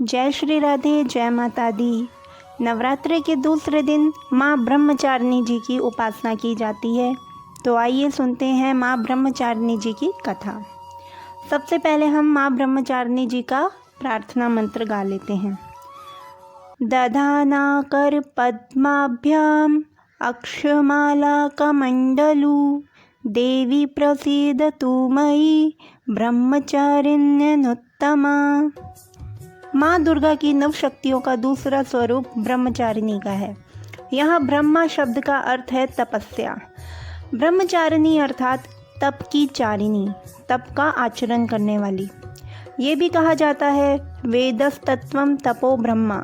जय श्री राधे, जय माता दी। नवरात्रि के दूसरे दिन माँ ब्रह्मचारिणी जी की उपासना की जाती है। तो आइए सुनते हैं माँ ब्रह्मचारिणी जी की कथा। सबसे पहले हम माँ ब्रह्मचारिणी जी का प्रार्थना मंत्र गा लेते हैं। दधानाकर पद्माभ्याम अक्षमाला कमंडलू देवी प्रसीदतु मयि ब्रह्मचारिण्यनुत्तमा। माँ दुर्गा की नव शक्तियों का दूसरा स्वरूप ब्रह्मचारिणी का है। यहाँ ब्रह्मा शब्द का अर्थ है तपस्या। ब्रह्मचारिणी अर्थात तप की चारिणी, तप का आचरण करने वाली। ये भी कहा जाता है वेदस्तत्वम तपो ब्रह्मा।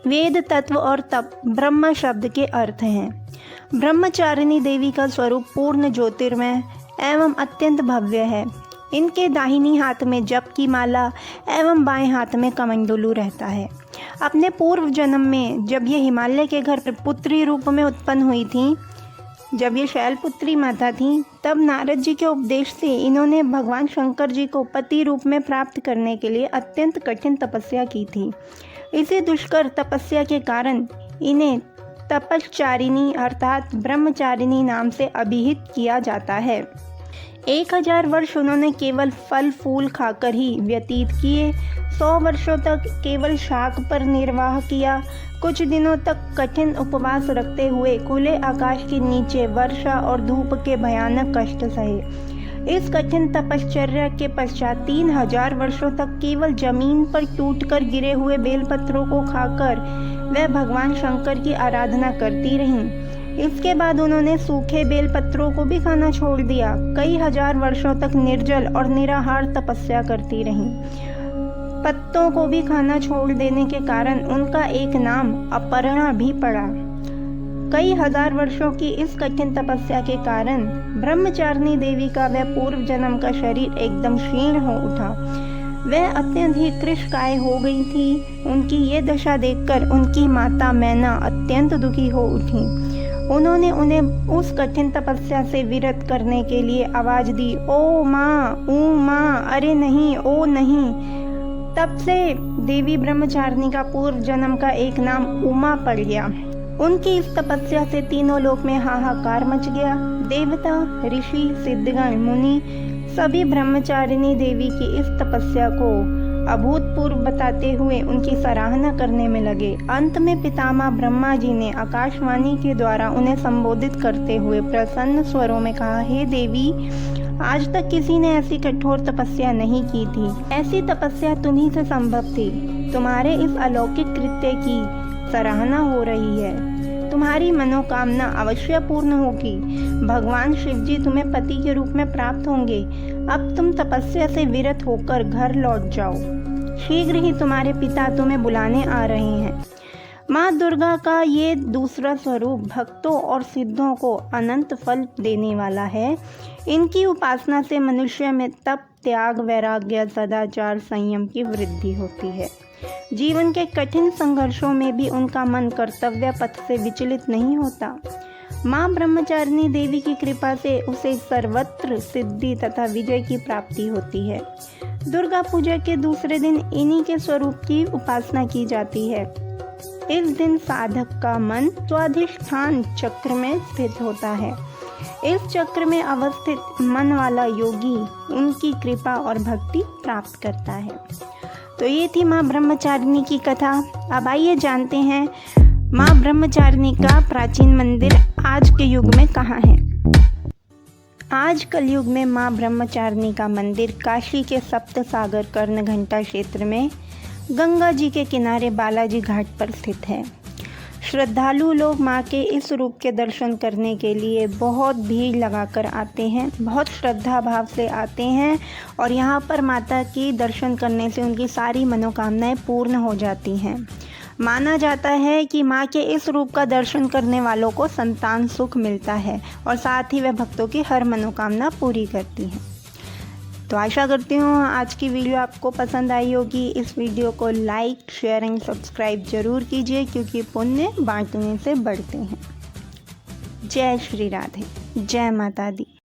वेद तत्व और तप ब्रह्मा शब्द के अर्थ हैं। ब्रह्मचारिणी देवी का स्वरूप पूर्ण ज्योतिर्मय एवं अत्यंत भव्य है। इनके दाहिनी हाथ में जप की माला एवं बाएं हाथ में कमंडलू रहता है। अपने पूर्व जन्म में जब ये हिमालय के घर पुत्री रूप में उत्पन्न हुई थी, जब ये शैलपुत्री माता थी, तब नारद जी के उपदेश से इन्होंने भगवान शंकर जी को पति रूप में प्राप्त करने के लिए अत्यंत कठिन तपस्या की थी। इसी दुष्कर तपस्या के कारण इन्हें तपश्चारिणी अर्थात ब्रह्मचारिणी नाम से अभिहित किया जाता है। 1000 वर्ष उन्होंने केवल फल फूल खाकर ही व्यतीत किए। 100 वर्षों तक केवल शाक पर निर्वाह किया। कुछ दिनों तक कठिन उपवास रखते हुए खुले आकाश के नीचे वर्षा और धूप के भयानक कष्ट सहे। इस कठिन तपश्चर्या के पश्चात 3000 वर्षों तक केवल जमीन पर टूटकर गिरे हुए बेलपत्रों को खाकर वह भगवान शंकर की आराधना करती रहीं। इसके बाद उन्होंने सूखे बेलपत्रों को भी खाना छोड़ दिया। कई हजार वर्षों तक निर्जल और निराहार तपस्या करती रहीं। पत्तों को भी खाना छोड़ देने के कारण उनका एक नाम अपर्णा भी पड़ा। कई हजार वर्षों की इस कठिन तपस्या के कारण ब्रह्मचारिणी देवी का वह पूर्व जन्म का शरीर एकदम क्षीण हो उठा। वह अत्यंत ही कृशकाय हो गई थी। उनकी ये दशा देखकर उनकी माता मैना अत्यंत दुखी हो उठी। उन्होंने उन्हें उस कठिन तपस्या से विरत करने के लिए आवाज दी, ओ माँ, ऊ माँ, अरे नहीं, ओ नहीं। तब से देवी ब्रह्मचारिणी का पूर्व जन्म का एक नाम उमा पड़ गया। उनकी इस तपस्या से तीनों लोक में हाहाकार मच गया। देवता, ऋषि, सिद्धगण, मुनि सभी ब्रह्मचारिणी देवी की इस तपस्या को अभूतपूर्व बताते हुए उनकी सराहना करने में लगे। अंत में पितामह ब्रह्मा जी ने आकाशवाणी के द्वारा उन्हें संबोधित करते हुए प्रसन्न स्वरों में कहा, हे देवी, आज तक किसी ने ऐसी कठोर तपस्या नहीं की थी। ऐसी तपस्या तुम्ही से संभव थी। तुम्हारे इस अलौकिक कृत्य की सराहना हो रही है। तुम्हारी मनोकामना अवश्य पूर्ण होगी। भगवान शिव जी तुम्हें पति के रूप में प्राप्त होंगे। अब तुम तपस्या से विरत होकर घर लौट जाओ। शीघ्र ही तुम्हारे पिता तुम्हें बुलाने आ रहे हैं। माँ दुर्गा का ये दूसरा स्वरूप भक्तों और सिद्धों को अनंत फल देने वाला है। इनकी उपासना से मनुष्य में तप, त्याग, वैराग्य, सदाचार, संयम की वृद्धि होती है। जीवन के कठिन संघर्षों में भी उनका मन कर्तव्य पथ से विचलित नहीं होता। माँ ब्रह्मचारिणी देवी की कृपा से उसे सर्वत्र सिद्धि तथा विजय की प्राप्ति होती है। दुर्गा पूजा के दूसरे दिन इन्हीं के स्वरूप की उपासना की जाती है। इस दिन साधक का मन स्वाधिष्ठान चक्र में स्थित होता है। इस चक्र में अवस्थित मन वाला योगी उनकी कृपा और भक्ति प्राप्त करता है। तो ये थी माँ ब्रह्मचारिणी की कथा। अब आइए जानते हैं माँ ब्रह्मचारिणी का प्राचीन मंदिर आज के युग में कहाँ है। आज कलयुग में माँ ब्रह्मचारिणी का मंदिर काशी के सप्त सागर कर्ण घंटा क्षेत्र में गंगा जी के किनारे बालाजी घाट पर स्थित है। श्रद्धालु लोग माँ के इस रूप के दर्शन करने के लिए बहुत भीड़ लगाकर आते हैं, बहुत श्रद्धा भाव से आते हैं और यहाँ पर माता की दर्शन करने से उनकी सारी मनोकामनाएं पूर्ण हो जाती हैं। माना जाता है कि माँ के इस रूप का दर्शन करने वालों को संतान सुख मिलता है और साथ ही वह भक्तों की हर मनोकामना पूरी करती है। तो आशा करती हूँ आज की वीडियो आपको पसंद आई होगी। इस वीडियो को लाइक, शेयर एंड सब्सक्राइब जरूर कीजिए क्योंकि पुण्य बांटने से बढ़ते हैं। जय श्री राधे, जय माता दी।